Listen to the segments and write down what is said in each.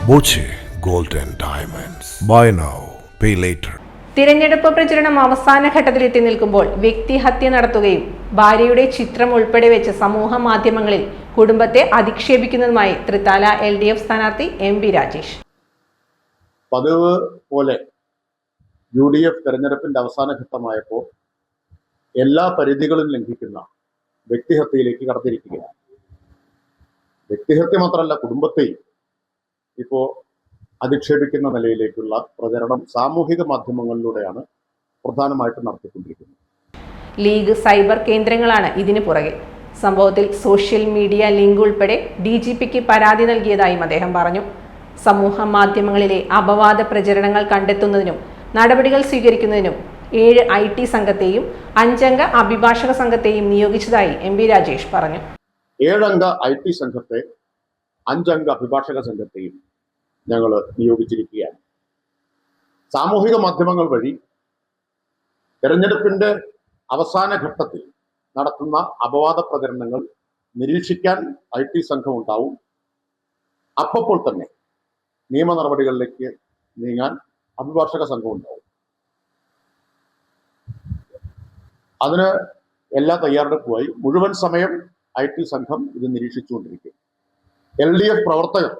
Boche gold and diamonds. Buy now pay later. തിരഞ്ഞെടുപ്പ് പ്രചരണം അവസാന ഘട്ടത്തിലെത്തി നിൽക്കുമ്പോൾ വ്യക്തിഹത്യ നടത്തുകയും ഭാര്യയുടെ ചിത്രം ഉൾപ്പെടെ വെച്ച് സമൂഹ മാധ്യമങ്ങളിൽ കുടുംബത്തെ അധിക്ഷേപിക്കുന്നതുമായി തൃത്താല LDF സ്ഥാനാർത്ഥി MP രാജേഷ്. പതിവ് പോലെ UDF തെരഞ്ഞെടുപ്പിന്റെ അവസാന ഘട്ടമായപ്പോൾ എല്ലാ പരിധികളും ലംഘിക്കുന്ന വ്യക്തിഹത്യയിലേക്ക് കടന്നിരിക്കുകയാണ്. വ്യക്തിഹത്യ മാത്രമല്ല, കുടുംബത്തെയും ഇപ്പോൾ അധിക്ഷേപിക്കുന്ന നിലയിലേക്കുള്ള പ്രചരണം സാമൂഹിക മാധ്യമങ്ങളിലൂടെയാണ് പ്രധാനമായിട്ടും നടത്തിക്കൊണ്ടിരിക്കുന്നത്. ലീഗ് സൈബർ കേന്ദ്രങ്ങളാണ് ഇതിന് പുറകെ. സംഭവത്തിൽ സോഷ്യൽ മീഡിയ ലിങ്ക് ഉൾപ്പെടെ DGPക്ക് പരാതി നൽകിയതായും അദ്ദേഹം പറഞ്ഞു. സമൂഹ മാധ്യമങ്ങളിലെ അപവാദ പ്രചരണങ്ങൾ കണ്ടെത്തുന്നതിനും നടപടികൾ സ്വീകരിക്കുന്നതിനും 7 IT സംഘത്തെയും 5 അംഗ അഭിഭാഷക സംഘത്തെയും നിയോഗിച്ചതായി MP രാജേഷ് പറഞ്ഞു. 7 അംഗ IT സംഘത്തെ 5 അംഗ അഭിഭാഷക സംഘത്തെയും ഞങ്ങൾ നിയോഗിച്ചിരിക്കുകയാണ്. സാമൂഹിക മാധ്യമങ്ങൾ വഴി തെരഞ്ഞെടുപ്പിന്റെ അവസാന ഘട്ടത്തിൽ നടത്തുന്ന അപവാദ പ്രചരണങ്ങൾ നിരീക്ഷിക്കാൻ IT സംഘം ഉണ്ടാവും. അപ്പോൾ തന്നെ നിയമ നടപടികളിലേക്ക് നീങ്ങാൻ അഭിഭാഷക സംഘം ഉണ്ടാവും. അതിന് എല്ലാ തയ്യാറെടുപ്പുമായി മുഴുവൻ സമയം IT സംഘം ഇത് നിരീക്ഷിച്ചുകൊണ്ടിരിക്കും. LDF പ്രവർത്തകർ,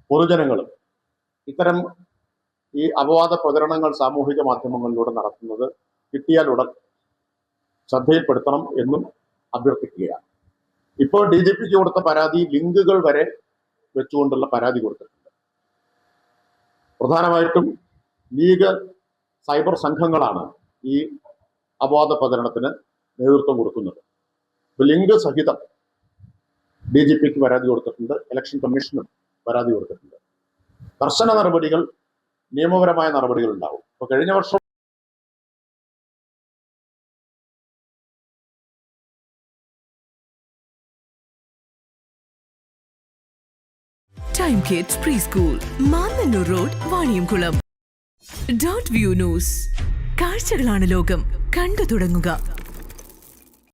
പൊതുജനങ്ങളും ഇത്തരം ഈ അപവാദ പ്രചരണങ്ങൾ സാമൂഹിക മാധ്യമങ്ങളിലൂടെ നടത്തുന്നത് കിട്ടിയാലുടൻ ശ്രദ്ധയിൽപ്പെടുത്തണം എന്നും അഭ്യർത്ഥിക്കുകയാണ്. ഇപ്പോൾ DGPക്ക് കൊടുത്ത പരാതി ലിങ്കുകൾ വരെ വെച്ചുകൊണ്ടുള്ള പരാതി കൊടുത്തിട്ടുണ്ട്. പ്രധാനമായിട്ടും ലീഗ് സൈബർ സംഘങ്ങളാണ് ഈ അപവാദ പ്രചരണത്തിന് നേതൃത്വം കൊടുക്കുന്നത്. ലിങ്ക് സഹിതം DGPക്ക് പരാതി കൊടുത്തിട്ടുണ്ട്, ഇലക്ഷൻ കമ്മീഷനും പരാതി കൊടുത്തിട്ടുണ്ട്. കർശന നടപടികൾ, നിയമപരമായ നടപടികൾ ഉണ്ടാവും. ഇപ്പൊ കഴിഞ്ഞ വർഷം time kids pre school, Mannannur road, Vaniyamkulam. .view news. കാഴ്ചകളാണ് ലോകം, കണ്ടു തുടങ്ങുക.